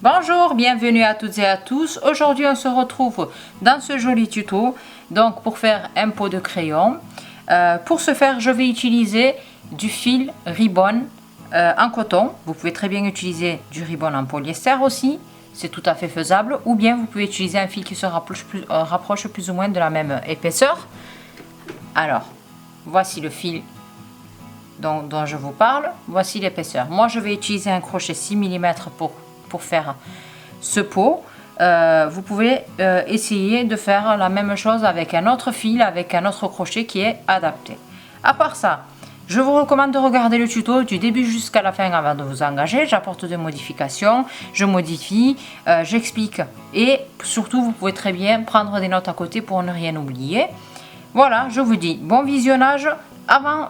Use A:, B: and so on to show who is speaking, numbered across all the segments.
A: Bonjour, bienvenue à toutes et à tous. Aujourd'hui on se retrouve dans ce joli tuto donc pour faire un pot de crayon. Pour ce faire je vais utiliser du fil ribbon en coton. Vous pouvez très bien utiliser du ribbon en polyester aussi, c'est tout à fait faisable, ou bien vous pouvez utiliser un fil qui se rapproche plus ou moins de la même épaisseur. Alors voici le fil dont je vous parle, voici l'épaisseur. Moi je vais utiliser un crochet 6 mm pour faire ce pot. Vous pouvez essayer de faire la même chose avec un autre fil, avec un autre crochet qui est adapté. À part ça, je vous recommande de regarder le tuto du début jusqu'à la fin avant de vous engager. J'apporte des modifications, je modifie, j'explique et surtout vous pouvez très bien prendre des notes à côté pour ne rien oublier. Voilà, je vous dis bon visionnage.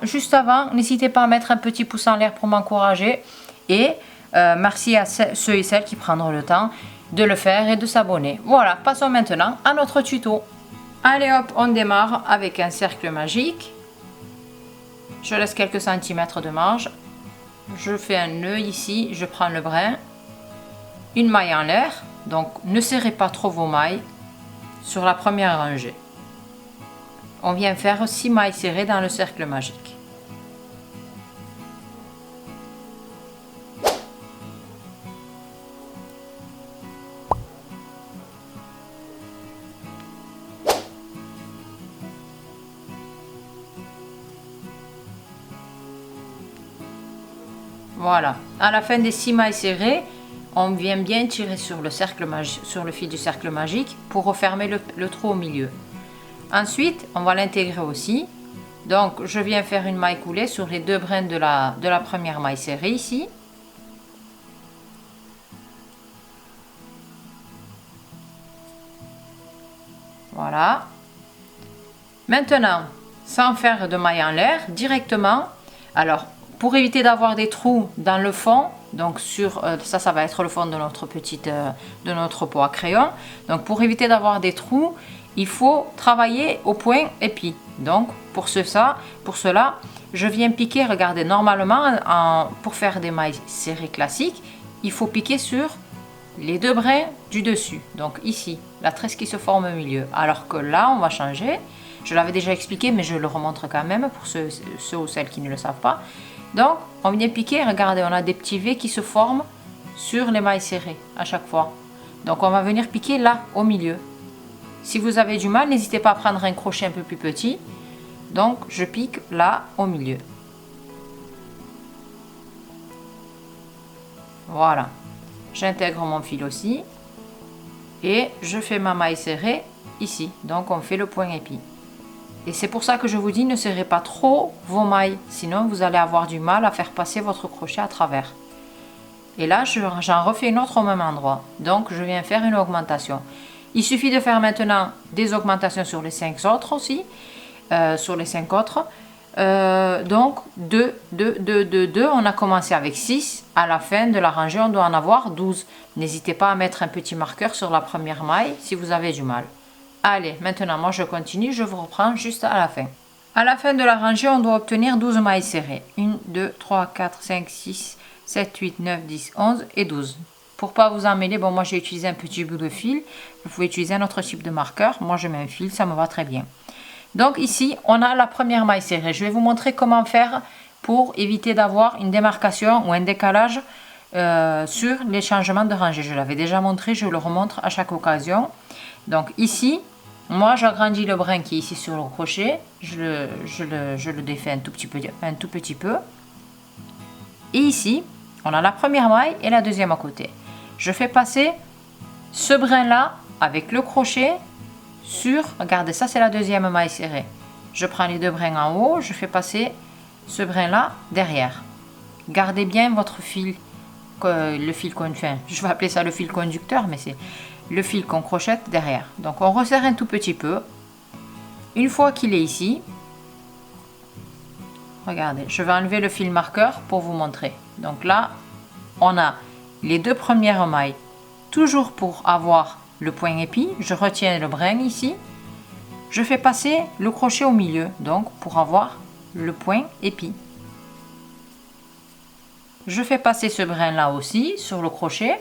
A: Juste avant, n'hésitez pas à mettre un petit pouce en l'air pour m'encourager et merci à ceux et celles qui prendront le temps de le faire et de s'abonner. Voilà, passons maintenant à notre tuto. Allez hop, on démarre avec un cercle magique. Je laisse quelques centimètres de marge. Je fais un nœud ici, je prends le brin, une maille en l'air. Donc ne serrez pas trop vos mailles sur la première rangée. On vient faire 6 mailles serrées dans le cercle magique. Voilà, à la fin des 6 mailles serrées, on vient bien tirer sur le cercle magique, sur le fil du cercle magique pour refermer le trou au milieu. Ensuite, on va l'intégrer aussi. Donc, je viens faire une maille coulée sur les deux brins de la première maille serrée ici. Voilà. Maintenant, sans faire de maille en l'air, directement, alors pour éviter d'avoir des trous dans le fond, donc ça va être le fond de notre pot à crayon. Donc pour éviter d'avoir des trous, il faut travailler au point épi. Donc pour cela, je viens piquer. Regardez, normalement pour faire des mailles serrées classiques, il faut piquer sur les deux brins du dessus. Donc ici, la tresse qui se forme au milieu. Alors que là, on va changer. Je l'avais déjà expliqué, mais je le remontre quand même pour ceux ou celles qui ne le savent pas. Donc, on vient piquer, regardez, on a des petits V qui se forment sur les mailles serrées à chaque fois. Donc, on va venir piquer là, au milieu. Si vous avez du mal, n'hésitez pas à prendre un crochet un peu plus petit. Donc, je pique là, au milieu. Voilà. J'intègre mon fil aussi. Et je fais ma maille serrée ici. Donc, on fait le point épi. Et c'est pour ça que je vous dis, ne serrez pas trop vos mailles, sinon vous allez avoir du mal à faire passer votre crochet à travers. Et là, j'en refais une autre au même endroit. Donc, je viens faire une augmentation. Il suffit de faire maintenant des augmentations sur les 5 autres aussi. Sur les 5 autres. Donc, 2. On a commencé avec 6. À la fin de la rangée, on doit en avoir 12. N'hésitez pas à mettre un petit marqueur sur la première maille si vous avez du mal. Allez, maintenant, moi je continue, je vous reprends juste à la fin. À la fin de la rangée, on doit obtenir 12 mailles serrées. 1, 2, 3, 4, 5, 6, 7, 8, 9, 10, 11 et 12. Pour pas vous emmêler, bon, moi j'ai utilisé un petit bout de fil. Vous pouvez utiliser un autre type de marqueur. Moi je mets un fil, ça me va très bien. Donc ici, on a la première maille serrée. Je vais vous montrer comment faire pour éviter d'avoir une démarcation ou un décalage sur les changements de rangée. Je l'avais déjà montré, je le remontre à chaque occasion. Donc ici, moi j'agrandis le brin qui est ici sur le crochet, je le défais un tout petit peu. Et ici, on a la première maille et la deuxième à côté. Je fais passer ce brin là avec le crochet sur, regardez, ça c'est la deuxième maille serrée. Je prends les deux brins en haut, je fais passer ce brin là derrière. Gardez bien votre fil, le fil conducteur, je vais appeler ça le fil conducteur, mais c'est le fil qu'on crochette derrière. Donc on resserre un tout petit peu. Une fois qu'il est ici, regardez, je vais enlever le fil marqueur pour vous montrer. Donc là, on a les deux premières mailles. Toujours pour avoir le point épi, je retiens le brin ici. Je fais passer le crochet au milieu, donc pour avoir le point épi. Je fais passer ce brin là aussi sur le crochet.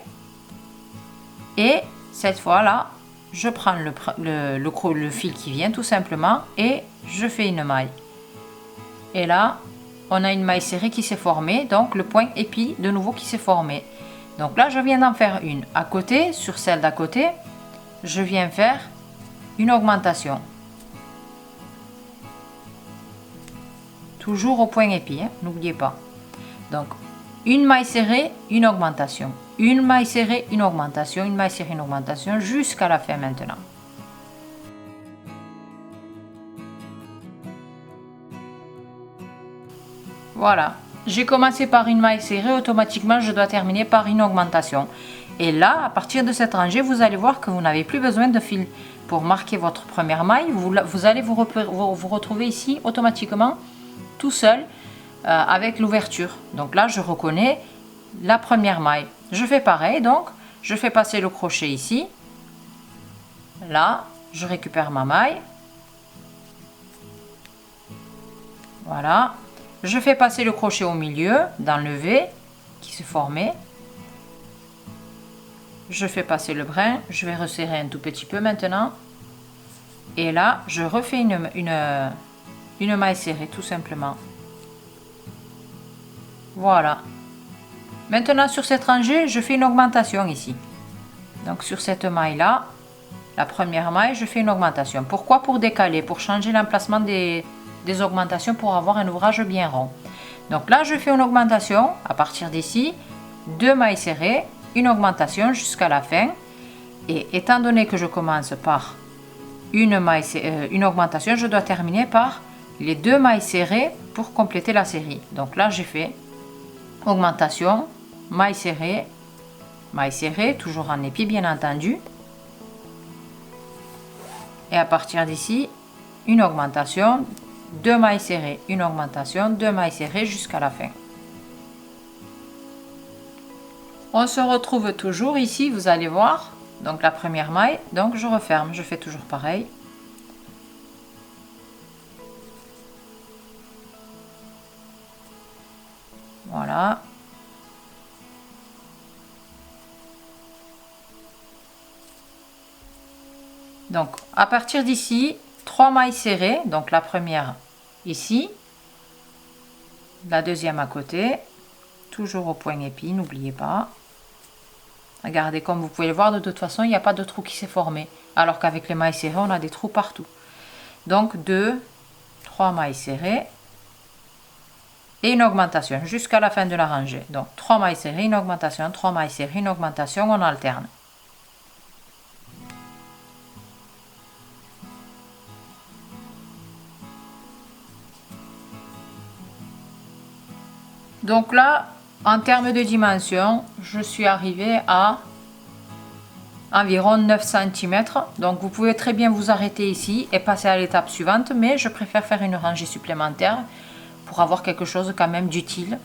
A: Et cette fois là, je prends le fil qui vient tout simplement et je fais une maille. Et là, on a une maille serrée qui s'est formée, donc le point épi de nouveau qui s'est formé. Donc là, je viens d'en faire une. À côté, sur celle d'à côté, je viens faire une augmentation. Toujours au point épi, hein, n'oubliez pas. Donc, une maille serrée, une augmentation. Une maille serrée, une augmentation, une maille serrée, une augmentation, jusqu'à la fin maintenant. Voilà, j'ai commencé par une maille serrée, automatiquement je dois terminer par une augmentation. Et là, à partir de cette rangée, vous allez voir que vous n'avez plus besoin de fil pour marquer votre première maille. Vous allez vous retrouver ici automatiquement tout seul avec l'ouverture. Donc là, je reconnais la première maille. Je fais pareil, donc je fais passer le crochet ici. Là, je récupère ma maille. Voilà. Je fais passer le crochet au milieu, dans le V qui se formait. Je fais passer le brin, je vais resserrer un tout petit peu maintenant. Et là, je refais une maille serrée tout simplement. Voilà. Maintenant, sur cette rangée, je fais une augmentation ici. Donc, sur cette maille-là, la première maille, je fais une augmentation. Pourquoi? Pour décaler, pour changer l'emplacement des augmentations, pour avoir un ouvrage bien rond. Donc là, je fais une augmentation à partir d'ici, 2 mailles serrées, une augmentation jusqu'à la fin. Et étant donné que je commence par une augmentation, je dois terminer par les 2 mailles serrées pour compléter la série. Donc là, j'ai fait augmentation, maille serrée, toujours en épi bien entendu. Et à partir d'ici, une augmentation, 2 mailles serrées, une augmentation, 2 mailles serrées jusqu'à la fin. On se retrouve toujours ici, vous allez voir, donc la première maille, donc je referme, je fais toujours pareil. Voilà. Donc à partir d'ici, 3 mailles serrées, donc la première ici, la deuxième à côté, toujours au point épi, n'oubliez pas. Regardez, comme vous pouvez le voir, de toute façon, il n'y a pas de trou qui s'est formé, alors qu'avec les mailles serrées, on a des trous partout. Donc 2, 3 mailles serrées et une augmentation jusqu'à la fin de la rangée. Donc 3 mailles serrées, une augmentation, 3 mailles serrées, une augmentation, on alterne. Donc là, en termes de dimension, je suis arrivée à environ 9 cm. Donc vous pouvez très bien vous arrêter ici et passer à l'étape suivante, mais je préfère faire une rangée supplémentaire pour avoir quelque chose quand même d'utile.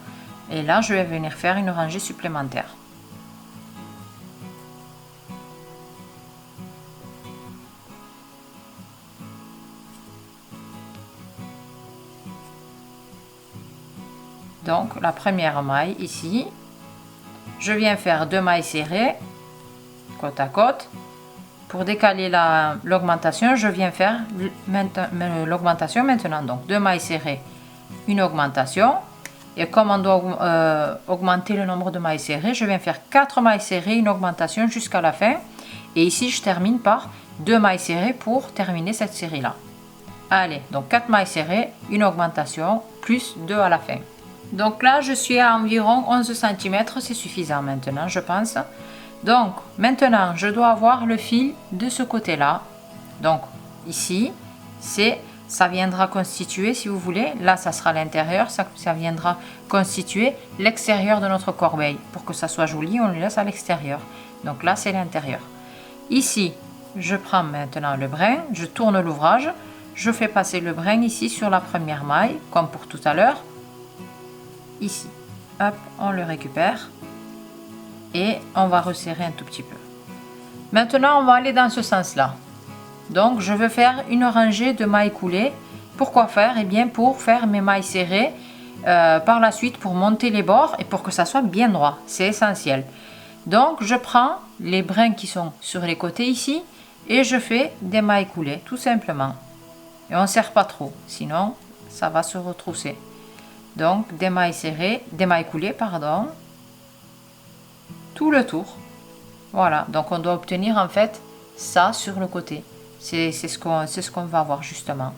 A: Et là, je vais venir faire une rangée supplémentaire. Donc la première maille ici, je viens faire 2 mailles serrées côte à côte. Pour décaler l'augmentation, je viens faire l'augmentation maintenant. Donc 2 mailles serrées, une augmentation. Et comme on doit augmenter le nombre de mailles serrées, je viens faire 4 mailles serrées, une augmentation jusqu'à la fin. Et ici, je termine par 2 mailles serrées pour terminer cette série-là. Allez, donc 4 mailles serrées, une augmentation, plus 2 à la fin. Donc là, je suis à environ 11 cm, c'est suffisant maintenant, je pense. Donc, maintenant, je dois avoir le fil de ce côté-là. Donc, ici, ça viendra constituer, si vous voulez, là, ça sera l'intérieur, ça viendra constituer l'extérieur de notre corbeille. Pour que ça soit joli, on le laisse à l'extérieur. Donc là, c'est l'intérieur. Ici, je prends maintenant le brin, je tourne l'ouvrage, je fais passer le brin ici sur la première maille, comme pour tout à l'heure. Ici, hop, on le récupère et on va resserrer un tout petit peu. Maintenant, on va aller dans ce sens-là. Donc, je veux faire une rangée de mailles coulées. Pourquoi faire? Eh bien, pour faire mes mailles serrées par la suite, pour monter les bords et pour que ça soit bien droit. C'est essentiel. Donc je prends les brins qui sont sur les côtés ici et je fais des mailles coulées tout simplement. Et on ne serre pas trop, sinon ça va se retrousser. Donc des mailles serrées, des mailles coulées, pardon, tout le tour. Voilà, donc on doit obtenir en fait ça sur le côté. C'est ce qu'on va avoir justement.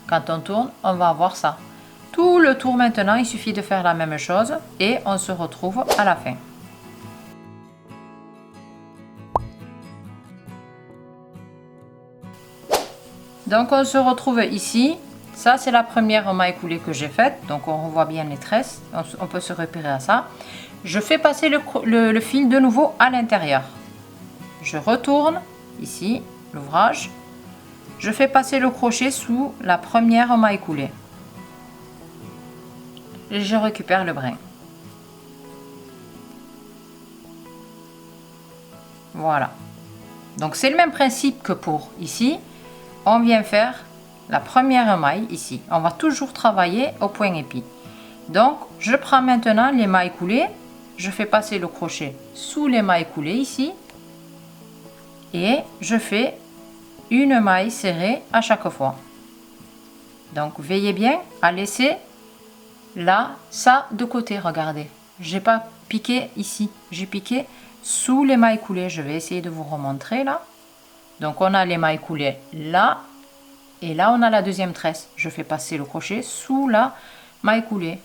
A: Quand on tourne, on va avoir ça. Tout le tour maintenant, il suffit de faire la même chose et on se retrouve à la fin. Donc on se retrouve ici. Ça c'est la première maille coulée que j'ai faite. Donc on revoit bien les tresses. On peut se repérer à ça. Je fais passer le fil de nouveau à l'intérieur. Je retourne ici l'ouvrage. Je fais passer le crochet sous la première maille coulée. Et je récupère le brin. Voilà. Donc c'est le même principe que pour ici. On vient faire la première maille ici. On va toujours travailler au point épi. Donc je prends maintenant les mailles coulées. Je fais passer le crochet sous les mailles coulées ici. Et je fais une maille serrée à chaque fois. Donc veillez bien à laisser là ça de côté. Regardez, j'ai pas piqué ici, j'ai piqué sous les mailles coulées. Je vais essayer de vous remontrer là. Donc on a les mailles coulées là et là on a la deuxième tresse. Je fais passer le crochet sous la maille coulée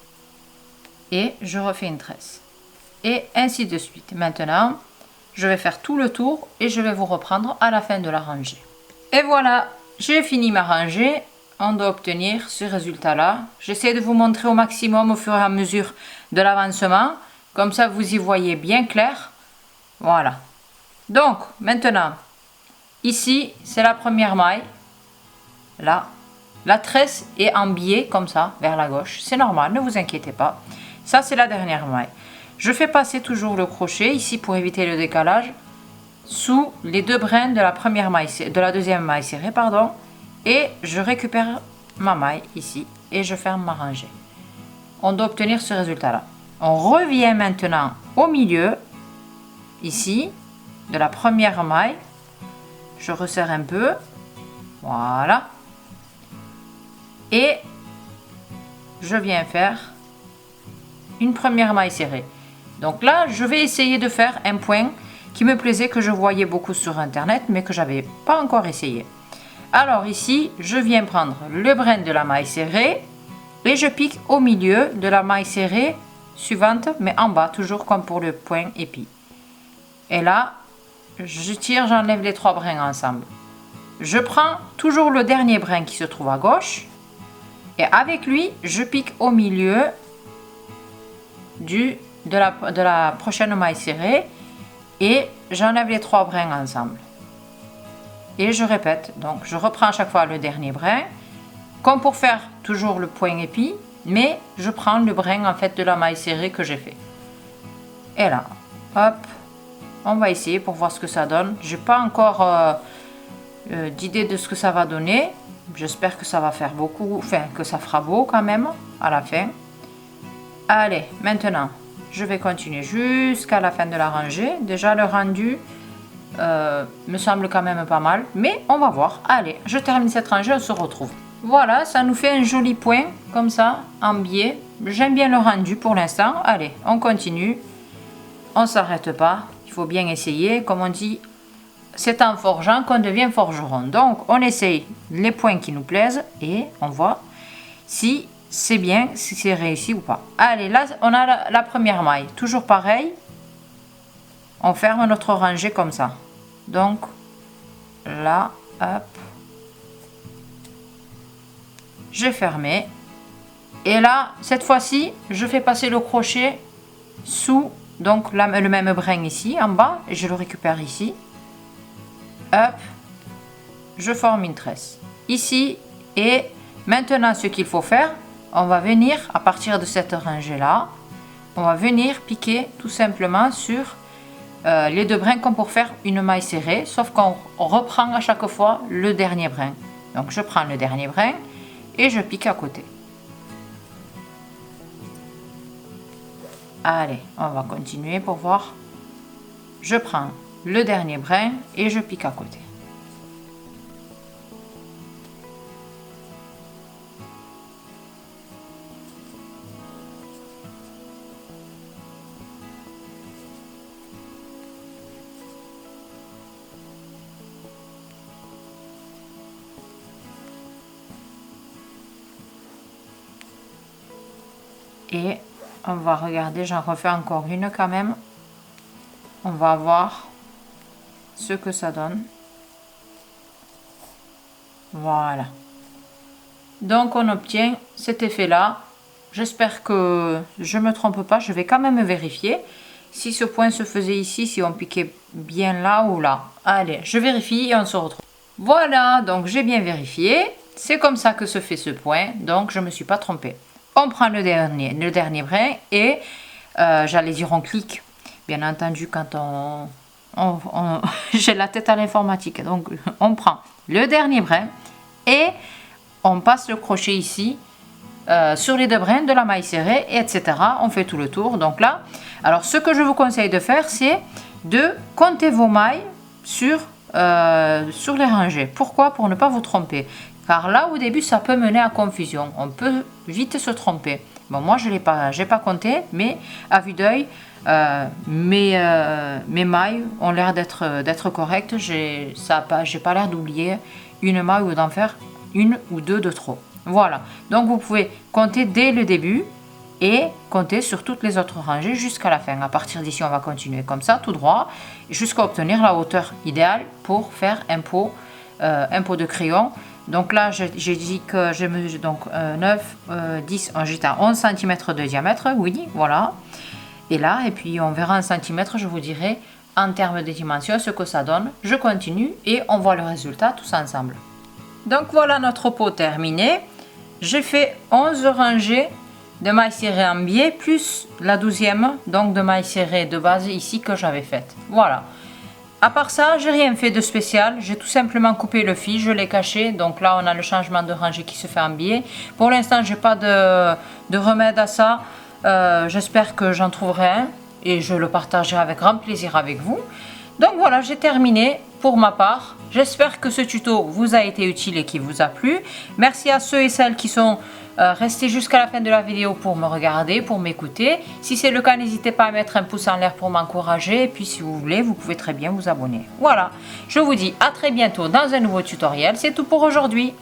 A: et je refais une tresse et ainsi de suite. Maintenant je vais faire tout le tour et je vais vous reprendre à la fin de la rangée. Et voilà, j'ai fini ma rangée. On doit obtenir ce résultat là. J'essaie de vous montrer au maximum au fur et à mesure de l'avancement, comme ça vous y voyez bien clair. Voilà, donc maintenant ici c'est la première maille. Là la tresse est en biais comme ça vers la gauche, c'est normal, ne vous inquiétez pas. Ça c'est la dernière maille. Je fais passer toujours le crochet ici pour éviter le décalage sous les deux brins de la première maille, de la deuxième maille serrée, pardon, et je récupère ma maille ici et je ferme ma rangée. On doit obtenir ce résultat là. On revient maintenant au milieu ici de la première maille. Je resserre un peu, voilà, et je viens faire une première maille serrée. Donc là je vais essayer de faire un point qui me plaisait, que je voyais beaucoup sur internet mais que j'avais pas encore essayé. Alors ici je viens prendre le brin de la maille serrée et je pique au milieu de la maille serrée suivante, mais en bas, toujours comme pour le point épi. Et là je tire, j'enlève les trois brins ensemble. Je prends toujours le dernier brin qui se trouve à gauche et avec lui je pique au milieu de la prochaine maille serrée et j'enlève les trois brins ensemble. Et je répète, donc je reprends à chaque fois le dernier brin, comme pour faire toujours le point épi, mais je prends le brin en fait de la maille serrée que j'ai fait. Et là, hop, on va essayer pour voir ce que ça donne. J'ai pas encore d'idée de ce que ça va donner. J'espère que ça va faire beaucoup, enfin que ça fera beau quand même à la fin. Allez, maintenant je vais continuer jusqu'à la fin de la rangée. Déjà le rendu me semble quand même pas mal, mais on va voir. Allez, je termine cette rangée, on se retrouve. Voilà, ça nous fait un joli point comme ça en biais. J'aime bien le rendu pour l'instant. Allez, on continue, on s'arrête pas, il faut bien essayer. Comme on dit, c'est en forgeant qu'on devient forgeron. Donc on essaye les points qui nous plaisent et on voit si c'est bien, si c'est réussi ou pas. Allez, là on a la première maille, toujours pareil, on ferme notre rangée comme ça. Donc là, hop, j'ai fermé et là cette fois-ci je fais passer le crochet sous donc le même brin ici en bas et je le récupère ici. Hop, je forme une tresse ici et maintenant ce qu'il faut faire, on va venir à partir de cette rangée là, on va venir piquer tout simplement sur les deux brins comme pour faire une maille serrée, sauf qu'on reprend à chaque fois le dernier brin. Donc je prends le dernier brin et je pique à côté. Allez, on va continuer pour voir. je prends le dernier brin et je pique à côté. Et on va regarder, j'en refais encore une quand même. On va voir ce que ça donne. Voilà. Donc on obtient cet effet là. J'espère que je ne me trompe pas. Je vais quand même vérifier si ce point se faisait ici, si on piquait bien là ou là. Allez, je vérifie et on se retrouve. Voilà, donc j'ai bien vérifié. C'est comme ça que se fait ce point. Donc je ne me suis pas trompée. On prend le dernier brin et j'allais dire on clique. Bien entendu, quand j'ai la tête à l'informatique. Donc on prend le dernier brin et on passe le crochet ici sur les deux brins de la maille serrée, et etc. On fait tout le tour. Donc là, alors ce que je vous conseille de faire, c'est de compter vos mailles sur les rangées. Pourquoi? Pour ne pas vous tromper. Car là, au début, ça peut mener à confusion. On peut vite se tromper. Bon, moi, je n'ai pas compté, mais à vue d'œil, mes mailles ont l'air d'être correctes. J'ai pas l'air d'oublier une maille ou d'en faire une ou deux de trop. Voilà. Donc, vous pouvez compter dès le début et compter sur toutes les autres rangées jusqu'à la fin. À partir d'ici, on va continuer comme ça, tout droit, jusqu'à obtenir la hauteur idéale pour faire un pot de crayon. Donc là, j'ai dit que je mesure donc 9, 10, j'étais à 11 cm de diamètre, oui, voilà. Et là, et puis on verra en centimètres, je vous dirai en termes de dimension ce que ça donne. Je continue et on voit le résultat tous ensemble. Donc voilà notre pot terminé. J'ai fait 11 rangées de mailles serrées en biais plus la 12e, donc de mailles serrées de base ici que j'avais faite. Voilà. À part ça, j'ai rien fait de spécial. J'ai tout simplement coupé le fil, je l'ai caché. Donc là, on a le changement de rangée qui se fait en biais. Pour l'instant, j'ai pas de remède à ça. J'espère que j'en trouverai un et je le partagerai avec grand plaisir avec vous. Donc voilà, j'ai terminé pour ma part. J'espère que ce tuto vous a été utile et qu'il vous a plu. Merci à ceux et celles qui sont restés jusqu'à la fin de la vidéo pour me regarder, pour m'écouter. Si c'est le cas, n'hésitez pas à mettre un pouce en l'air pour m'encourager. Et puis si vous voulez, vous pouvez très bien vous abonner. Voilà, je vous dis à très bientôt dans un nouveau tutoriel. C'est tout pour aujourd'hui.